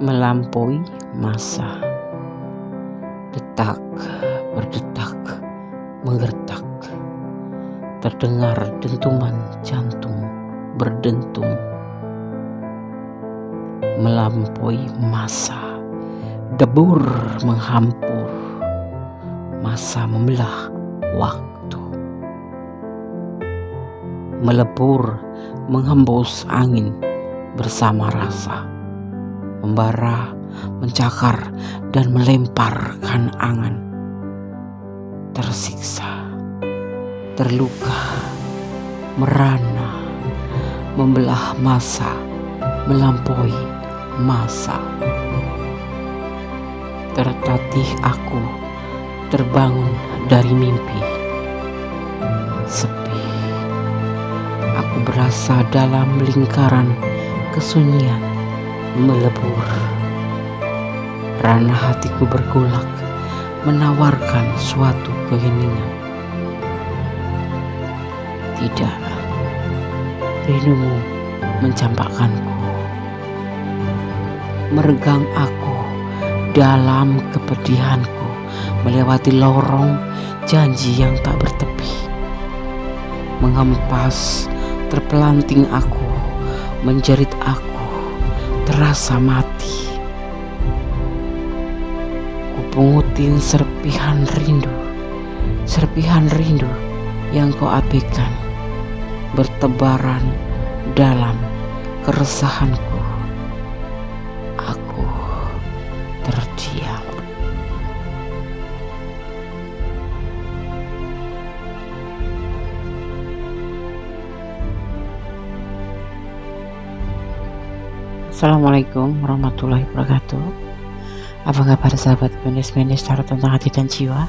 Melampaui masa. Detak berdetak menggertak, terdengar dentuman jantung berdentum. Melampaui masa, debur menghampur, masa membelah waktu. Melebur menghembus angin bersama rasa, membara, mencakar, dan melemparkan angan. Tersiksa, terluka, merana, membelah masa, melampaui masa. Tertatih aku terbangun dari mimpi. Sepi, aku berasa dalam lingkaran kesunyian melebur. Ranah hatiku bergolak, menawarkan suatu keheningan. Tidak, rindumu mencampakkanku. Meregang aku dalam kepedihanku, melewati lorong janji yang tak bertepi. Menghempas terpelanting aku, menjerit aku, terasa mati. Kupungutin serpihan rindu yang kau abaikan, bertebaran dalam keresahanku. Aku terdiam. Assalamualaikum warahmatullahi wabarakatuh. Apa kabar sahabat Menis Tarot tentang hati dan jiwa?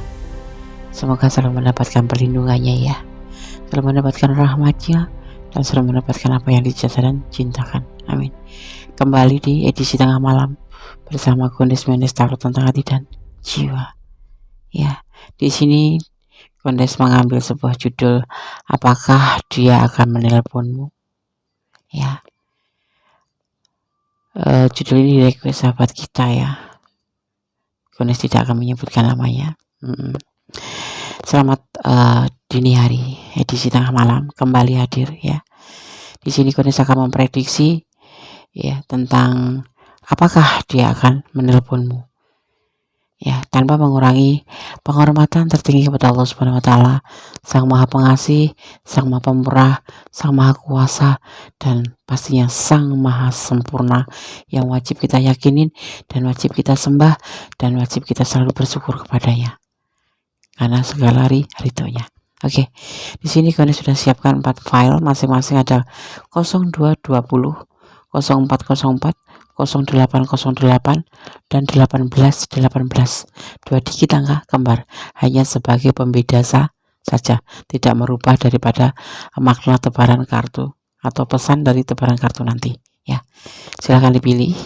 Semoga selalu mendapatkan perlindungannya ya, selalu mendapatkan rahmatnya, dan selalu mendapatkan apa yang dicinta dan cintakan. Amin. Kembali di edisi tengah malam bersama Kondes Menis Tarot tentang hati dan jiwa. Ya, di sini Kondes mengambil sebuah judul, apakah dia akan menelponmu? Ya. Judul ini request sahabat kita ya. Kondes tidak akan menyebutkan namanya. Selamat dini hari, edisi tengah malam kembali hadir ya. Di sini Kondes akan memprediksi ya tentang apakah dia akan menelponmu. Ya, tanpa mengurangi penghormatan tertinggi kepada Allah Subhanahu wa taala, Sang Maha Pengasih, Sang Maha Pemurah, Sang Maha Kuasa, dan pastinya Sang Maha Sempurna yang wajib kita yakinin dan wajib kita sembah dan wajib kita selalu bersyukur kepadanya. Karena segala haritonya. Oke. Di sini kalian sudah siapkan 4 file, masing-masing ada 0220, 0404, 0808 dan 1818. 2 digit angka kembar, hanya sebagai pembeda saja, tidak merubah daripada makna tebaran kartu atau pesan dari tebaran kartu nanti ya. Silakan dipilih,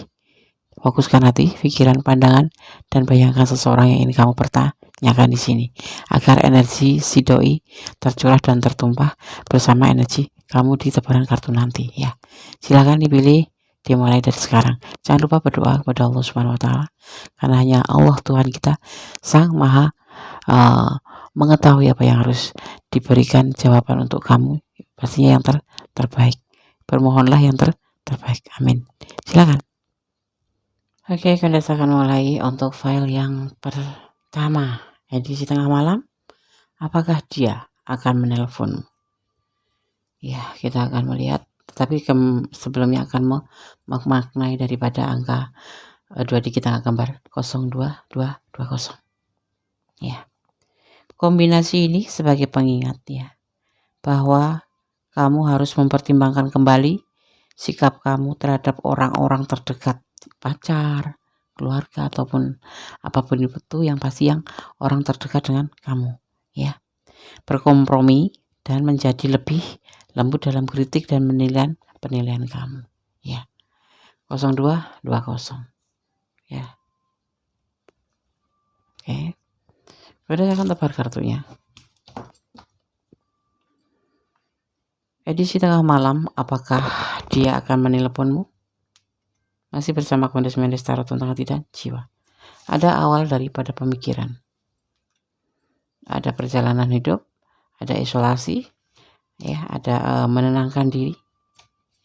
fokuskan hati, pikiran, pandangan, dan bayangkan seseorang yang ingin kamu pertanyakan di sini agar energi si doi tercurah dan tertumpah bersama energi kamu di tebaran kartu nanti ya. Silakan dipilih, dimulai dari sekarang. Jangan lupa berdoa kepada Allah Subhanahu wa taala, karena hanya Allah Tuhan kita Sang Maha mengetahui apa yang harus diberikan jawaban untuk kamu, pastinya yang terbaik. Bermohonlah yang terbaik. Amin. Silakan. Oke, Kondes akan mulai untuk file yang pertama, edisi tengah malam. Apakah dia akan menelpon? Ya, kita akan melihat. Tapi sebelumnya akan memaknai daripada angka 2 digit angka gambar 02220. Ya. Kombinasi ini sebagai pengingat ya, bahwa kamu harus mempertimbangkan kembali sikap kamu terhadap orang-orang terdekat, pacar, keluarga, ataupun apapun itu, yang pasti yang orang terdekat dengan kamu ya. Berkompromi dan menjadi lebih lembut dalam kritik dan penilaian kamu ya. 0220 ya. Oke. Udah akan tebar kartunya. Edisi tengah malam, apakah dia akan menelponmu? Masih bersama Mendes Tarot tentang hati dan jiwa. Ada awal daripada pemikiran, ada perjalanan hidup, ada isolasi, ya, ada menenangkan diri,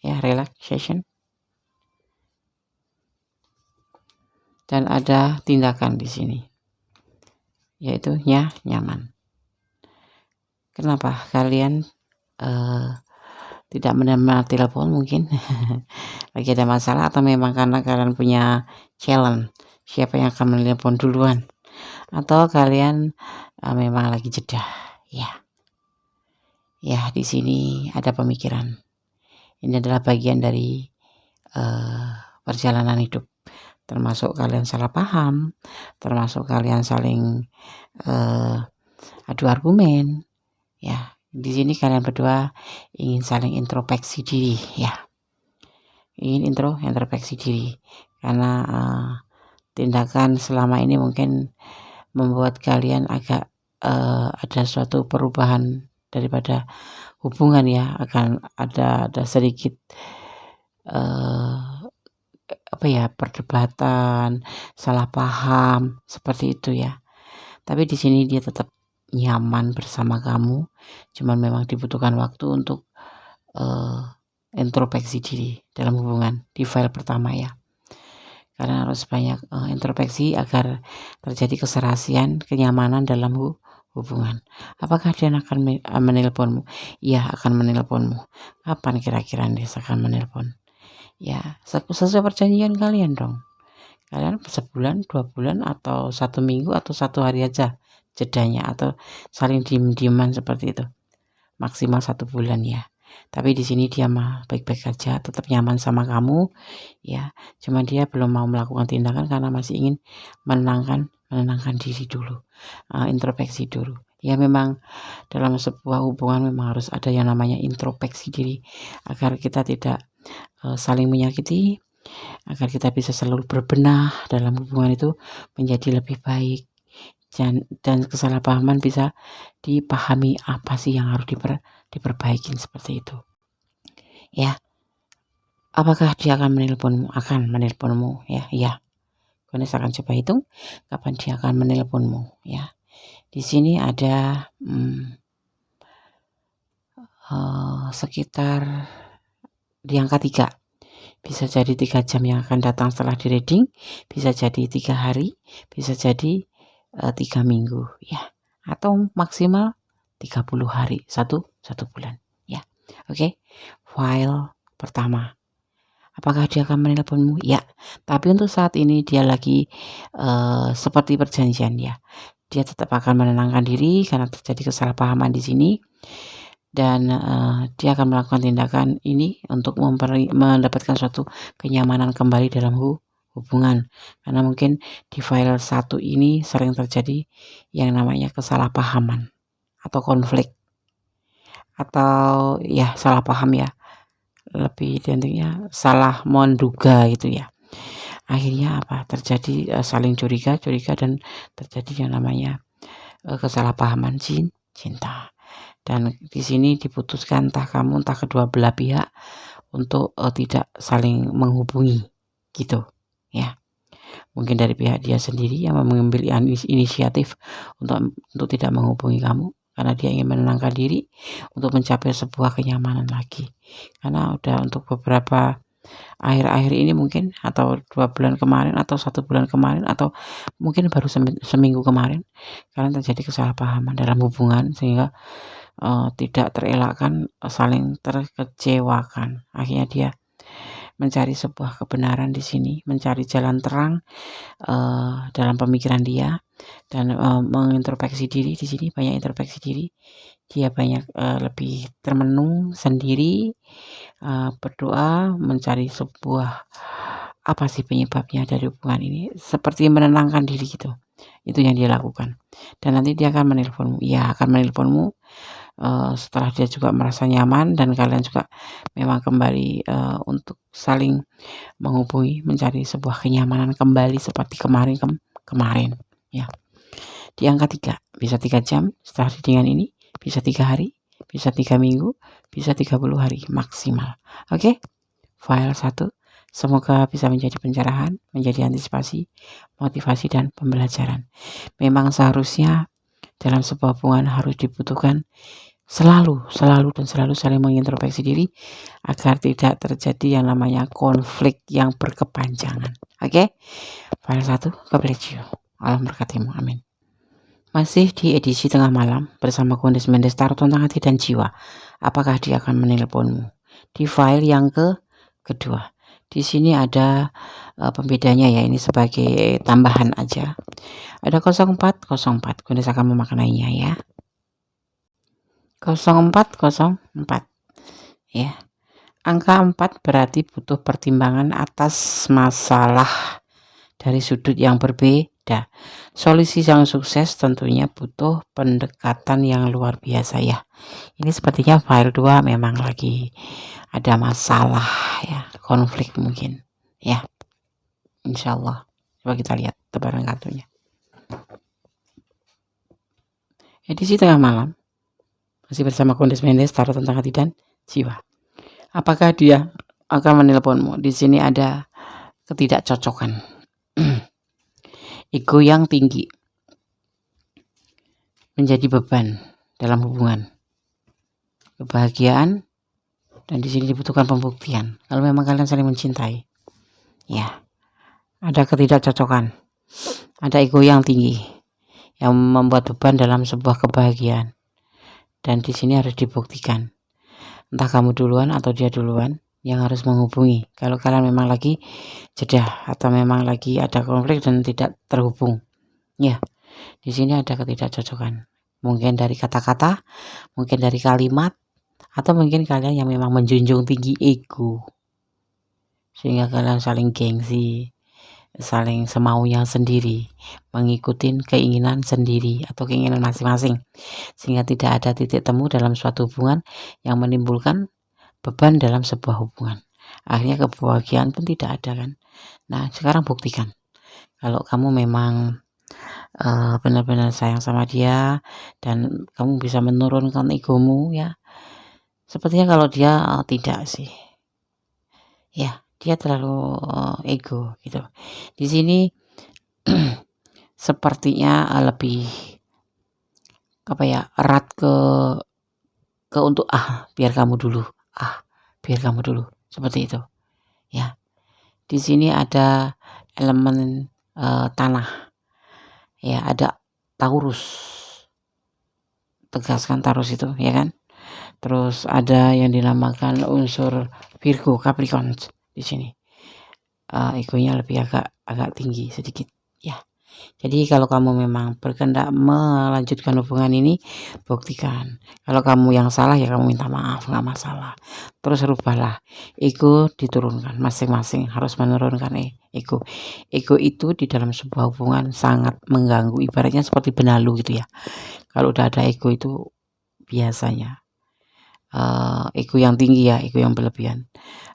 ya, relaxation, dan ada tindakan di sini, yaitu nyaman. Kenapa kalian tidak menerima telepon? Mungkin lagi ada masalah, atau memang karena kalian punya challenge siapa yang akan menelepon duluan, atau kalian memang lagi jeda, ya di sini ada pemikiran. Ini adalah bagian dari perjalanan hidup, termasuk kalian salah paham, termasuk kalian saling adu argumen, ya. Di sini kalian berdua ingin saling introspeksi diri, ya, ingin introspeksi diri, karena tindakan selama ini mungkin membuat kalian agak ada suatu perubahan daripada hubungan, ya. Akan ada sedikit perdebatan, salah paham, seperti itu, ya. Tapi di sini dia tetap nyaman bersama kamu, cuman memang dibutuhkan waktu untuk introspeksi diri dalam hubungan di file pertama, ya. Karena harus banyak introspeksi agar terjadi keserasian, kenyamanan dalam hubungan. Apakah dia akan menelponmu? Iya, akan menelponmu. Kapan kira-kira dia akan menelpon? Ya, sesuai perjanjian kalian dong. Kalian sebulan, 2 bulan, atau 1 minggu, atau 1 hari aja jedanya, atau saling diem-dieman seperti itu. Maksimal 1 bulan, ya. Tapi di sini dia mah baik-baik aja, tetap nyaman sama kamu, ya. Cuma dia belum mau melakukan tindakan karena masih ingin menenangkan diri dulu, introspeksi dulu. Ya, memang dalam sebuah hubungan memang harus ada yang namanya introspeksi diri agar kita tidak saling menyakiti, agar kita bisa selalu berbenah dalam hubungan itu menjadi lebih baik, dan kesalahpahaman bisa dipahami apa sih yang harus diperbaikin, seperti itu, ya. Apakah dia akan menelponmu? Akan menelponmu, ya. Kalian akan coba hitung kapan dia akan menelponmu, ya. Di sini ada sekitar di angka 3. Bisa jadi 3 jam yang akan datang setelah di reading, bisa jadi 3 hari, bisa jadi 3 minggu, ya, atau maksimal 30 hari, satu bulan, ya. Oke. File pertama, apakah dia akan menelponmu? Ya, tapi untuk saat ini dia lagi seperti perjanjian, ya. Dia tetap akan menenangkan diri karena terjadi kesalahpahaman di sini, dan dia akan melakukan tindakan ini untuk mendapatkan suatu kenyamanan kembali dalam hubungan, karena mungkin di file 1 ini sering terjadi yang namanya kesalahpahaman atau konflik, atau ya salah paham, ya, lebih identiknya salah menduga gitu, ya. Akhirnya terjadi saling curiga, dan terjadi yang namanya kesalahpahaman cinta. Dan di sini diputuskan entah kamu entah kedua belah pihak untuk tidak saling menghubungi, gitu, ya. Mungkin dari pihak dia sendiri yang mengambil inisiatif untuk tidak menghubungi kamu karena dia ingin menenangkan diri untuk mencapai sebuah kenyamanan lagi. Karena udah untuk beberapa akhir-akhir ini mungkin, atau 2 bulan kemarin, atau 1 bulan kemarin, atau mungkin baru seminggu kemarin, kalian terjadi kesalahpahaman dalam hubungan sehingga tidak terelakkan, saling terkecewakan. Akhirnya dia mencari sebuah kebenaran di sini, mencari jalan terang dalam pemikiran dia, dan mengintrospeksi diri. Di sini banyak introspeksi diri. Dia banyak lebih termenung sendiri, berdoa, mencari sebuah apa sih penyebabnya dari hubungan ini, seperti menenangkan diri gitu. Itu yang dia lakukan. Dan nanti dia akan menelponmu. Ya, akan menelponmu setelah dia juga merasa nyaman dan kalian juga memang kembali untuk saling menghubungi, mencari sebuah kenyamanan kembali seperti kemarin, ya. Di angka 3, bisa 3 jam setelah readingan ini, bisa 3 hari, bisa 3 minggu, bisa 30 hari maksimal. Oke. File 1 Semoga bisa menjadi pencerahan, menjadi antisipasi, motivasi, dan pembelajaran. Memang seharusnya dalam sebuah hubungan harus dibutuhkan selalu saling mengintrospeksi diri agar tidak terjadi yang namanya konflik yang berkepanjangan. Oke? File 1, God bless you. Allah berkatimu. Amin. Masih di edisi tengah malam bersama Kondis Mendes Tarot tentang hati dan jiwa. Apakah dia akan menelponmu? Di file yang kedua. Di sini ada pembedanya ya, ini sebagai tambahan aja. Ada 0404. Kondis akan memaknainya ya. 0404 ya. Angka 4 berarti butuh pertimbangan atas masalah dari sudut yang berbeda. Solusi yang sukses tentunya butuh pendekatan yang luar biasa ya. Ini sepertinya file 2 memang lagi ada masalah ya, konflik mungkin ya. Insyaallah. Coba kita lihat tebaran kartunya. Edisi tengah malam. Masih bersama Kondis Mendes Tarot tentang hati dan jiwa. Apakah dia akan menelponmu? Di sini ada ketidakcocokan. Ego yang tinggi menjadi beban dalam hubungan. Kebahagiaan, dan di sini dibutuhkan pembuktian. Kalau memang kalian saling mencintai, ya, ada ketidakcocokan, ada ego yang tinggi yang membuat beban dalam sebuah kebahagiaan. Dan di sini harus dibuktikan. Entah kamu duluan atau dia duluan yang harus menghubungi. Kalau kalian memang lagi jeda atau memang lagi ada konflik dan tidak terhubung, ya, di sini ada ketidakcocokan. Mungkin dari kata-kata, mungkin dari kalimat, atau mungkin kalian yang memang menjunjung tinggi ego, sehingga kalian saling gengsi, saling semaunya sendiri, mengikuti keinginan sendiri atau keinginan masing-masing, sehingga tidak ada titik temu dalam suatu hubungan yang menimbulkan beban dalam sebuah hubungan. Akhirnya kebahagiaan pun tidak ada kan. Nah, sekarang buktikan kalau kamu memang benar-benar sayang sama dia dan kamu bisa menurunkan egomu ya. Sepertinya kalau dia tidak sih, ya, dia terlalu ego gitu. Di sini sepertinya lebih erat ke untuk biar kamu dulu seperti itu ya. Di sini ada elemen tanah ya, ada Taurus, tegaskan Taurus itu ya kan. Terus ada yang dinamakan unsur Virgo, Capricorn di sini. Egonya lebih agak tinggi sedikit ya. Jadi kalau kamu memang berkehendak melanjutkan hubungan ini, buktikan. Kalau kamu yang salah ya kamu minta maaf, nggak masalah. Terus rubahlah, ego diturunkan, masing-masing harus menurunkan ego. Ego itu di dalam sebuah hubungan sangat mengganggu, ibaratnya seperti benalu gitu ya. Kalau udah ada ego itu biasanya ego yang tinggi ya, ego yang berlebihan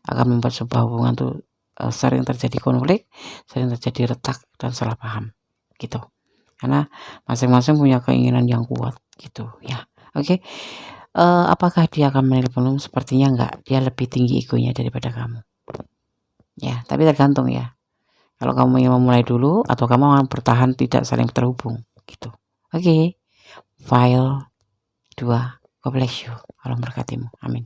akan membuat sebuah hubungan tuh sering terjadi konflik, sering terjadi retak dan salah paham gitu, karena masing-masing punya keinginan yang kuat gitu ya. Oke. Apakah dia akan menelponmu? Sepertinya enggak, dia lebih tinggi egonya daripada kamu ya, tapi tergantung ya, kalau kamu ingin memulai dulu atau kamu akan bertahan tidak saling terhubung gitu. Oke. File 2, God bless you, Allah berkatimu, amin.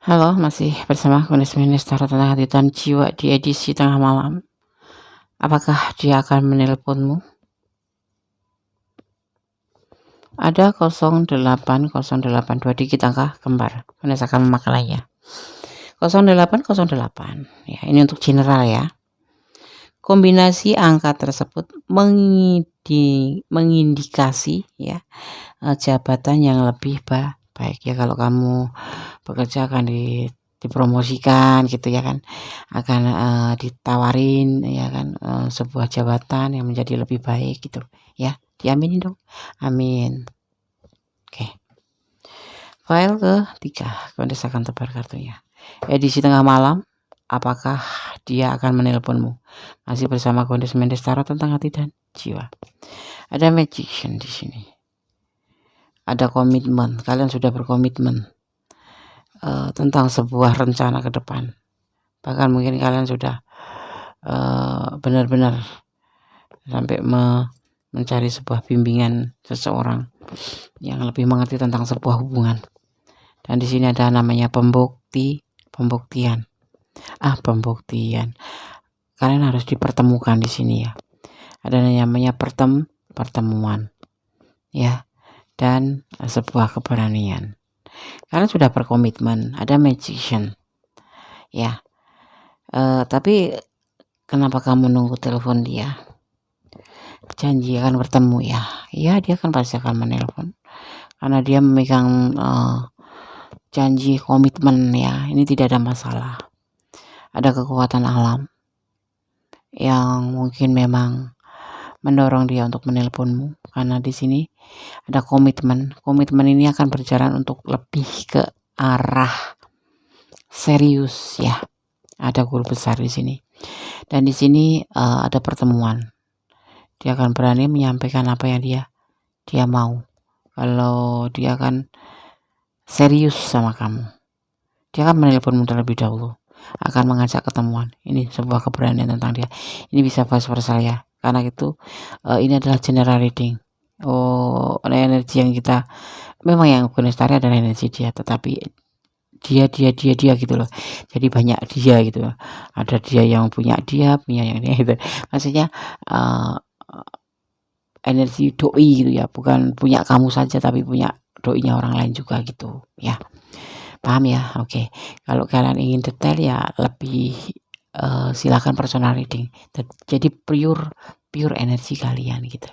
Halo, masih bersama Kondis Mendes Tarot tentang hati dan jiwa di edisi tengah malam. Apakah dia akan menelponmu? Ada 0808 dikit angka kembar. Kondis akan memaknainya. 0808 ya, ini untuk general ya. Kombinasi angka tersebut mengindikasi ya jabatan yang lebih baik ya. Kalau kamu bekerja akan dipromosikan gitu ya kan, akan ditawarin ya kan sebuah jabatan yang menjadi lebih baik gitu ya. Diaminin dong, amin. Oke. File ke-3, Kondis akan tebar kartunya. Edisi tengah malam, apakah dia akan menelponmu? Masih bersama Kondis Mendes Tarot tentang hati dan jiwa. Ada Magician di sini. Ada komitmen, kalian sudah berkomitmen. tentang sebuah rencana ke depan. Bahkan mungkin kalian sudah benar-benar sampai mencari sebuah bimbingan seseorang yang lebih mengerti tentang sebuah hubungan. Dan di sini ada namanya pembuktian. Pembuktian. Kalian harus dipertemukan di sini ya. Ada namanya pertemuan. Ya. Dan sebuah keberanian. Kalian sudah berkomitmen, ada magician. Ya. Tapi kenapa kamu nunggu telepon dia? Janji akan bertemu ya. Ya, dia kan pasti akan menelpon. Karena dia memegang janji komitmen ya. Ini tidak ada masalah. Ada kekuatan alam yang mungkin memang mendorong dia untuk menelponmu, karena di sini ada komitmen. Komitmen ini akan berjalan untuk lebih ke arah serius ya. Ada guru besar di sini. Dan di sini ada pertemuan. Dia akan berani menyampaikan apa yang dia mau. Kalau dia akan serius sama kamu, dia akan menelponmu terlebih dahulu, akan mengajak ketemuan. Ini sebuah keberanian tentang dia. Ini bisa vice versa ya, karena itu ini adalah general reading. Energi yang kita memang yang Gunestari adalah energi dia, tetapi dia gitu loh. Jadi banyak dia gitu loh. Ada dia yang punya yang dia gitu. Maksudnya energi doi gitu ya, bukan punya kamu saja tapi punya doinya orang lain juga gitu ya. Paham ya? Oke. Kalau kalian ingin detail ya lebih silakan personal reading. Jadi pure energi kalian gitu.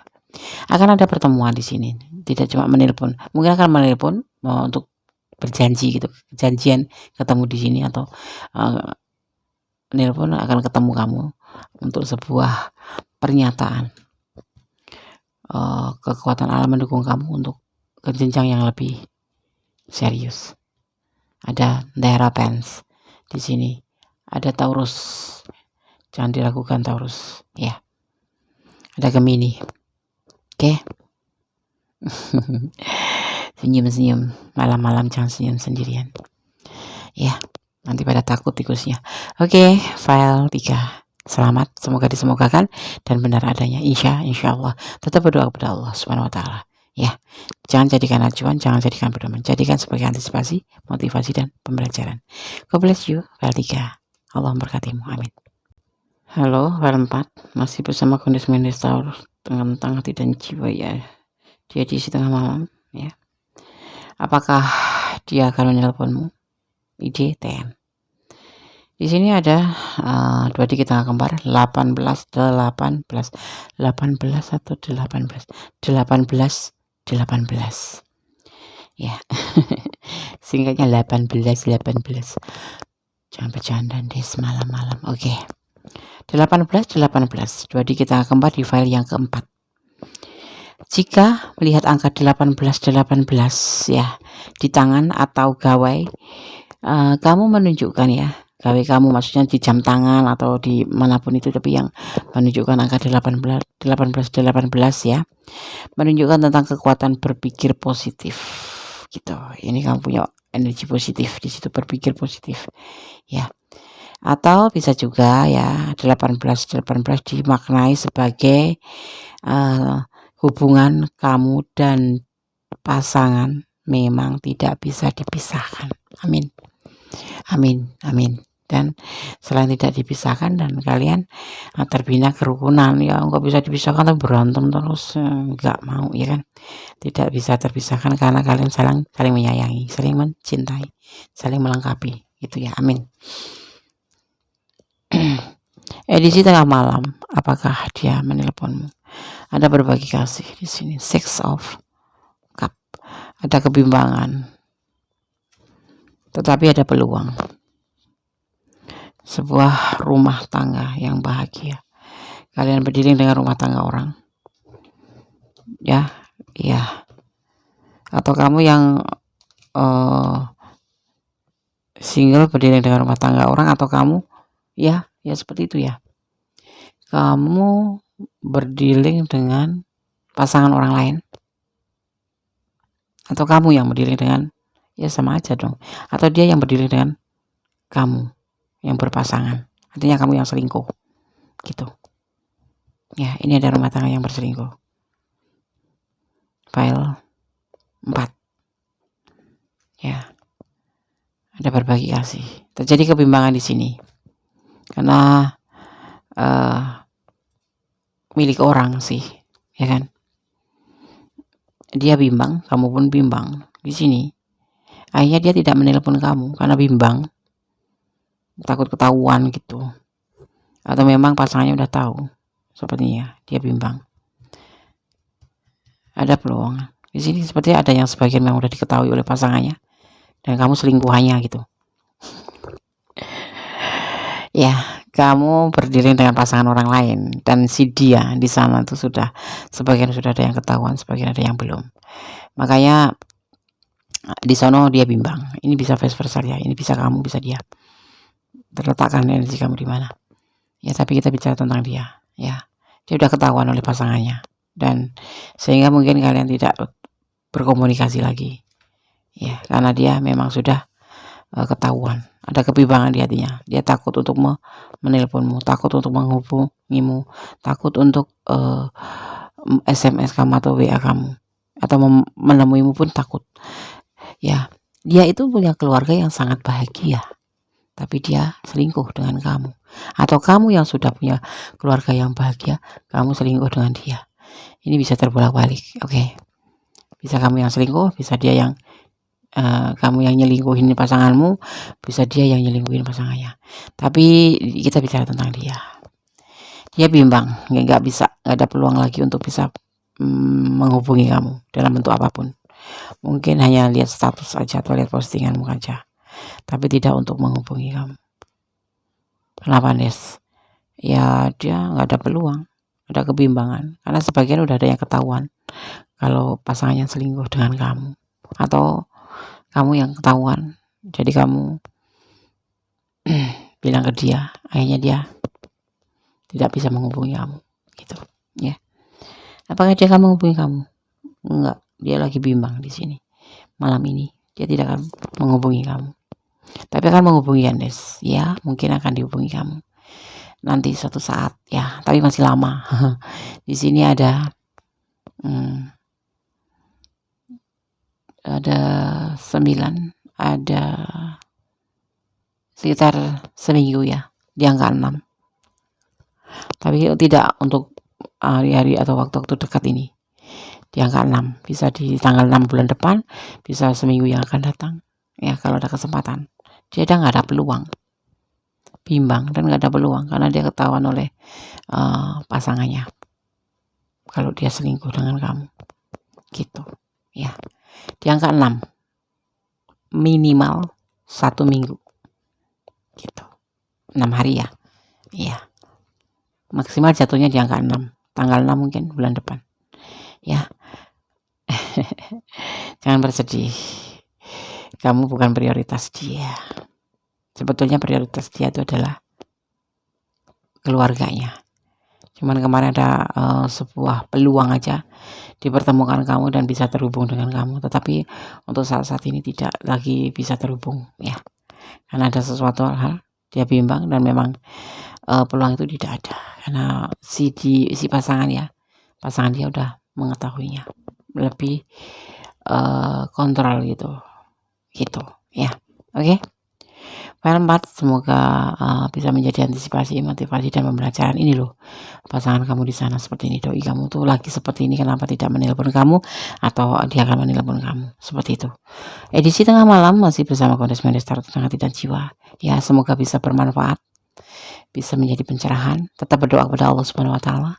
Akan ada pertemuan di sini. Tidak cuma menelpon. Mungkin akan menelpon untuk berjanji gitu. Janjian ketemu di sini atau menelpon akan ketemu kamu untuk sebuah pernyataan. Kekuatan alam mendukung kamu untuk ke jenjang yang lebih serius. Ada Hierophant di sini. Ada Taurus. Jangan diragukan Taurus, ya. Ada Gemini. Oke. Senyum-senyum. Malam-malam jangan senyum sendirian. Ya, nanti pada takut tikusnya. Oke, file 3. Selamat, semoga disemogakan dan benar adanya. Insya Allah. Tetap berdoa kepada Allah Subhanahu wa taala. Ya, jangan jadikan acuan, jangan jadikan pedoman, jadikan sebagai antisipasi, motivasi dan pembelajaran. God bless you. File 3. Allah memberkatimu. Amin. Halo, file 4. Masih bersama kondisi Taurus tentang hati dan jiwa ya. Dia di tengah malam ya. Apakah dia akan menelponmu? Ide 10. Di sini ada 2 dikit tanggal kembar 18 atau 18 ya. Singkatnya 18. Jangan bercanda deh malam-malam. Oke. 18 2 dikit tanggal kembar di file yang keempat. Jika melihat angka 18 ya di tangan atau gawai, kamu menunjukkan ya, gawe kamu maksudnya di jam tangan atau di manapun itu, tapi yang menunjukkan angka 18 ya, menunjukkan tentang kekuatan berpikir positif gitu. Ini kamu punya energi positif di situ, berpikir positif ya. Atau bisa juga ya 18 dimaknai sebagai hubungan kamu dan pasangan memang tidak bisa dipisahkan. Amin. Dan selain tidak dipisahkan dan kalian terbina kerukunan ya, nggak bisa dipisahkan tapi berantem terus, nggak mau ya kan. Tidak bisa terpisahkan karena kalian saling menyayangi, saling mencintai, saling melengkapi gitu ya. Amin. Edisi tengah malam, apakah dia menelponmu? Ada berbagi kasih di sini. Six of Cup. Ada kebimbangan, tetapi ada peluang. Sebuah rumah tangga yang bahagia. Kalian berdiri dengan rumah tangga orang. Ya. Atau kamu yang single berdiri dengan rumah tangga orang, atau kamu ya seperti itu ya. Kamu berdealing dengan pasangan orang lain, atau kamu yang berdealing dengan ya sama aja dong. Atau dia yang berdiri dengan kamu yang berpasangan, artinya kamu yang selingkuh gitu ya. Ini ada rumah tangga yang berselingkuh. File 4 ya, ada berbagi kasih. Terjadi kebimbangan di sini karena milik orang sih, ya kan? Dia bimbang, kamu pun bimbang di sini. Akhirnya dia tidak menelpon kamu karena bimbang, takut ketahuan gitu. Atau memang pasangannya udah tahu, sepertinya dia bimbang. Ada peluang di sini, sepertinya ada yang sebagian memang udah diketahui oleh pasangannya dan kamu selingkuhannya gitu. Ya, kamu berdiri dengan pasangan orang lain dan si dia di sana tuh sudah sebagian sudah ada yang ketahuan, sebagian ada yang belum. Makanya di sono dia bimbang. Ini bisa vice versa ya, ini bisa kamu, bisa dia. Terletakkan energi kamu di mana. Ya, tapi kita bicara tentang dia, ya. Dia udah ketahuan oleh pasangannya dan sehingga mungkin kalian tidak berkomunikasi lagi. Ya, karena dia memang sudah ketahuan. Ada kebimbangan di hatinya. Dia takut untuk menelponmu, takut untuk menghubungimu, takut untuk SMS kamu atau WA kamu, atau menemuimu pun takut. Ya, dia itu punya keluarga yang sangat bahagia, tapi dia selingkuh dengan kamu. Atau kamu yang sudah punya keluarga yang bahagia, kamu selingkuh dengan dia. Ini bisa terbolak-balik, oke? Bisa kamu yang selingkuh, bisa dia yang kamu yang nyelingkuhin pasanganmu, bisa dia yang nyelingkuhin pasangannya. Tapi kita bicara tentang dia. Dia bimbang, nggak ada peluang lagi untuk bisa menghubungi kamu dalam bentuk apapun. Mungkin hanya lihat status aja atau lihat postinganmu aja, tapi tidak untuk menghubungi kamu. Kenapa, Nes? Ya, dia nggak ada peluang, ada kebimbangan karena sebagian udah ada yang ketahuan kalau pasangannya selingkuh dengan kamu, atau kamu yang ketahuan, jadi kamu bilang ke dia, akhirnya dia tidak bisa menghubungi kamu gitu ya. Apakah dia akan menghubungi kamu? Enggak, dia lagi bimbang di sini. Malam ini dia tidak akan menghubungi kamu, tapi akan menghubungi Andes ya, mungkin akan dihubungi kamu nanti suatu saat ya, tapi masih lama. Di sini ada 9, ada sekitar seminggu ya, di angka 6. Tapi tidak untuk hari-hari atau waktu-waktu dekat ini, di angka 6, bisa di tanggal 6 bulan depan, bisa seminggu yang akan datang ya, kalau ada kesempatan. Dia nggak ada peluang, bimbang dan nggak ada peluang karena dia ketahuan oleh pasangannya kalau dia selingkuh dengan kamu gitu ya. Di angka 6 minimal 1 minggu gitu, 6 hari ya, iya, maksimal jatuhnya di angka 6, tanggal 6 mungkin bulan depan ya. Jangan bersedih, kamu bukan prioritas dia. Sebetulnya prioritas dia itu adalah keluarganya. Cuman kemarin ada sebuah peluang aja dipertemukan kamu dan bisa terhubung dengan kamu, tetapi untuk saat ini tidak lagi bisa terhubung ya, karena ada sesuatu hal dia bimbang dan memang peluang itu tidak ada karena si pasangan dia udah mengetahuinya, lebih kontrol gitu ya. Oke. File 4 semoga bisa menjadi antisipasi, motivasi dan pembelajaran. Ini loh pasangan kamu di sana seperti ini, doi kamu tuh lagi seperti ini, kenapa tidak menelpon kamu, atau dia akan menelpon kamu, seperti itu. Edisi tengah malam masih bersama Kondes Tarot Tentang Hati dan Jiwa ya, semoga bisa bermanfaat, bisa menjadi pencerahan. Tetap berdoa kepada Allah Subhanahu wa Ta'ala,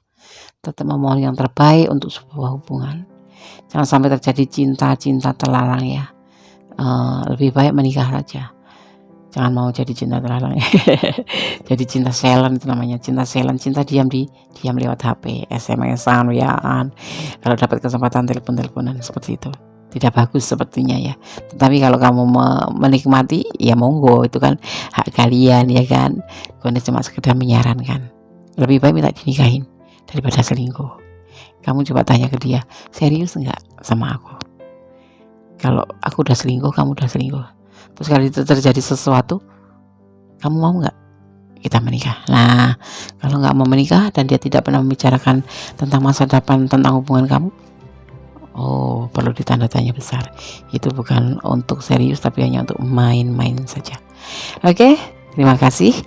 tetap memohon yang terbaik untuk sebuah hubungan. Jangan sampai terjadi cinta terlarang ya. Lebih baik menikah saja, jangan mau jadi cinta terlarang. Jadi cinta silent itu namanya, cinta silent, cinta diam lewat HP, SMS-an, WA-an. Kalau dapat kesempatan telepon-teleponan seperti itu tidak bagus sepertinya ya. Tetapi kalau kamu menikmati ya monggo, itu kan hak kalian ya kan. Gue cuma sekedar menyarankan, lebih baik minta dinikahin daripada selingkuh. Kamu coba tanya ke dia, serius enggak sama aku? kalau aku udah selingkuh, kamu udah selingkuh, terus kalau itu terjadi sesuatu, kamu mau nggak kita menikah? Nah, kalau nggak mau menikah dan dia tidak pernah membicarakan tentang masa depan, tentang hubungan kamu, oh, perlu ditanda tanya besar. Itu bukan untuk serius, tapi hanya untuk main-main saja. Oke, terima kasih.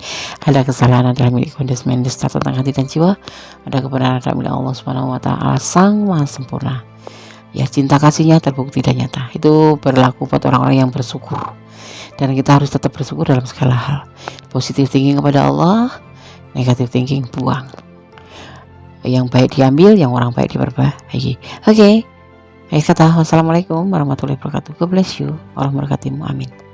Ada kesalahan adalah milik Mendes tentang hati dan jiwa. Ada kebenaran adalah milik Allah Subhanahu wa taala Sang Maha Sempurna. Ya, cinta kasihnya terbukti dan nyata. Itu berlaku buat orang-orang yang bersyukur. Dan kita harus tetap bersyukur dalam segala hal. Positive thinking kepada Allah, negative thinking buang. Yang baik diambil, yang orang baik diperbaiki. Oke. Kata wassalamualaikum warahmatullahi wabarakatuh. God bless you. Allah memberkatimu. Amin.